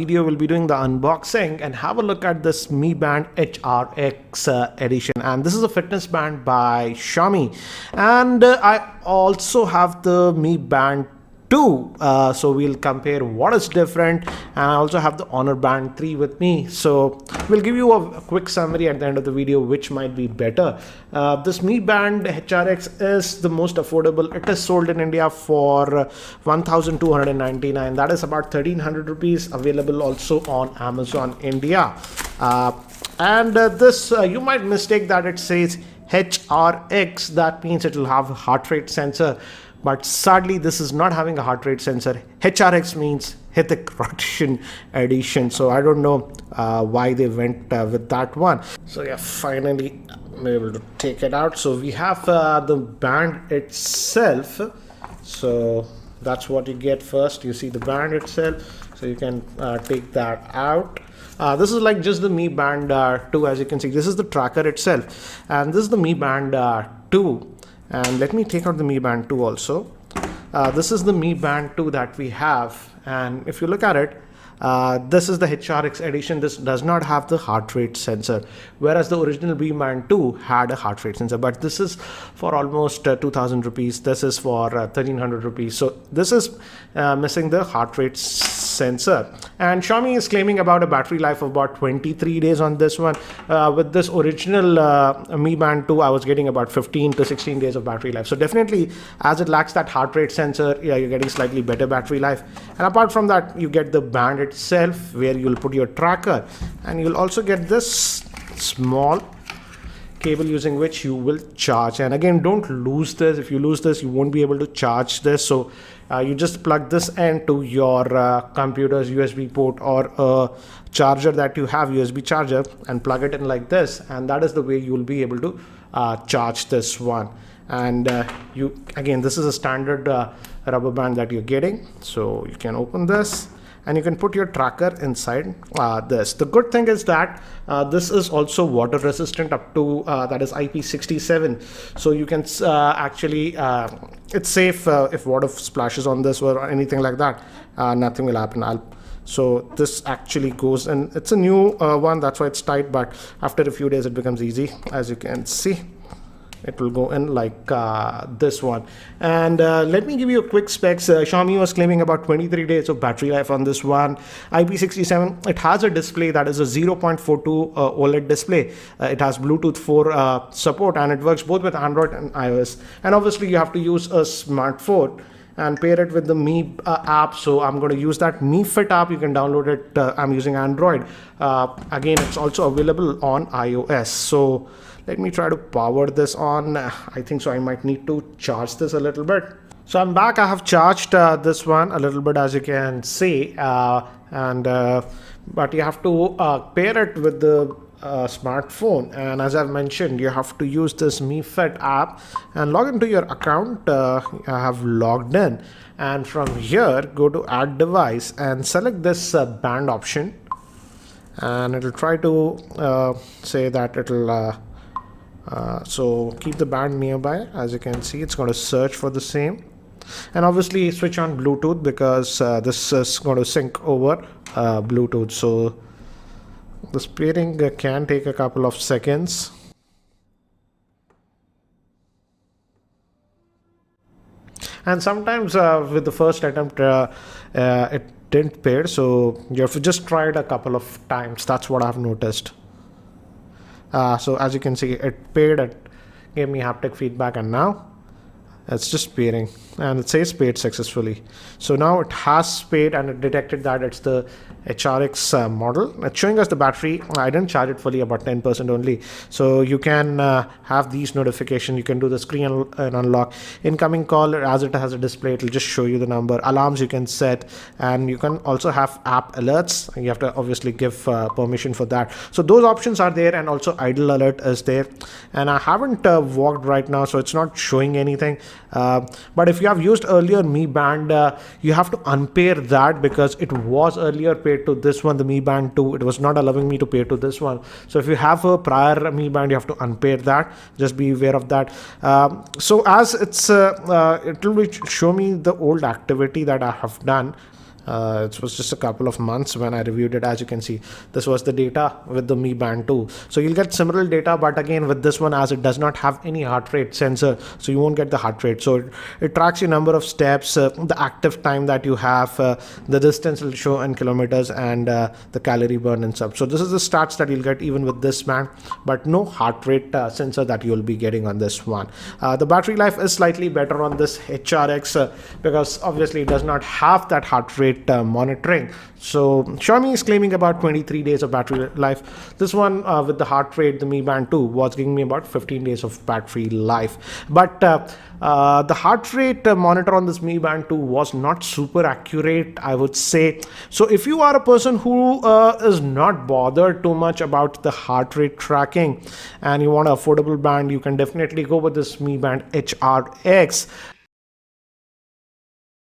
Video will be doing the unboxing and have a look at this Mi Band HRX edition, and this is a fitness band by Xiaomi, and I also have the Mi Band 2, so we'll compare what is different, and I also have the Honor Band 3 with me, so we'll give you a quick summary at the end of the video which might be better. This Mi Band HRX is the most affordable. It is sold in India for 1,299, that is about 1,300 rupees, available also on Amazon India. And this you might mistake that it says HRX, that means it will have a heart rate sensor, but sadly this is not having a heart rate sensor. HRX means Hithik Rotation Edition, so I don't know why they went with that one. So yeah, finally I'm able to take it out. So we have the band itself, so that's what you get first. You see the band itself, so you can take that out. This is like just the Mi Band 2, as you can see. This is the tracker itself, and this is the Mi Band 2. And let me take out the Mi Band 2 also. This is the Mi Band 2 that we have, and if you look at it, this is the HRX edition. This does not have the heart rate sensor, whereas the original Mi Band 2 had a heart rate sensor, but this is for almost 2,000 rupees. This is for 1,300 rupees. So this is missing the heart rate sensor, and Xiaomi is claiming about a battery life of about 23 days on this one. With this original Mi Band 2, I was getting about 15 to 16 days of battery life. So definitely, as it lacks that heart rate sensor, yeah, you're getting slightly better battery life. And apart from that, you get the band itself where you'll put your tracker, and you'll also get this small cable using which you will charge. And again, don't lose this. If you lose this, you won't be able to charge this. So you just plug this into your computer's USB port or a charger that you have, USB charger, and plug it in like this, and that is the way you will be able to charge this one. And you again, this is a standard rubber band that you're getting, so you can open this and you can put your tracker inside this. The good thing is that this is also water resistant up to that is IP67, so you can actually it's safe. If water splashes on this or anything like that, nothing will happen. So this actually goes, and it's a new one, that's why it's tight, but after a few days it becomes easy. As you can see, it will go in like this one. And let me give you a quick specs. Xiaomi was claiming about 23 days of battery life on this one. IP67, it has a display that is a 0.42 OLED display. It has Bluetooth 4 support, and it works both with Android and iOS. And obviously you have to use a smartphone and pair it with the Mi app. So I'm going to use that Mi Fit app. You can download it. I'm using Android. Again, it's also available on iOS. So let me try to power this on. I think so I might need to charge this a little bit. So I'm back. I have charged this one a little bit, as you can see, but you have to pair it with the smartphone, and as I've mentioned, you have to use this Mi Fit app and log into your account. I have logged in, and from here go to add device and select this band option, and it'll try to say that it'll so keep the band nearby. As you can see, it's going to search for the same, and obviously switch on Bluetooth because this is going to sync over Bluetooth. So this pairing can take a couple of seconds. And sometimes with the first attempt it didn't pair, so you have to just try it a couple of times. That's what I've noticed. So as you can see, it paired, it gave me haptic feedback, and now it's just pairing, and it says paired successfully. So now it has paired, and it detected that it's the HRX model. It's showing us the battery. I didn't charge it fully, about 10% only. So you can have these notifications. You can do the screen and unlock, incoming call. As it has a display, it will just show you the number. Alarms you can set, and you can also have app alerts. You have to obviously give permission for that. So those options are there, and also idle alert is there. And I haven't walked right now, so it's not showing anything. But if you have used earlier Mi Band, you have to unpair that because it was earlier paired to this one, the Mi Band 2. It was not allowing me to pair to this one. So if you have a prior Mi Band, you have to unpair that. Just be aware of that. So as it's it will show me the old activity that I have done. It was just a couple of months when I reviewed it. As you can see, this was the data with the Mi Band 2. So you'll get similar data, but again with this one, as it does not have any heart rate sensor, so you won't get the heart rate. So it tracks your number of steps, the active time that you have, the distance will show in kilometers, and the calorie burn and stuff. So this is the stats that you'll get even with this band, but no heart rate sensor that you'll be getting on this one. The battery life is slightly better on this HRX because obviously it does not have that heart rate monitoring. So Xiaomi is claiming about 23 days of battery life. This one with the heart rate, the Mi Band 2, was giving me about 15 days of battery life. But the heart rate monitor on this Mi Band 2 was not super accurate, I would say. So if you are a person who is not bothered too much about the heart rate tracking and you want an affordable band, you can definitely go with this Mi Band HRX.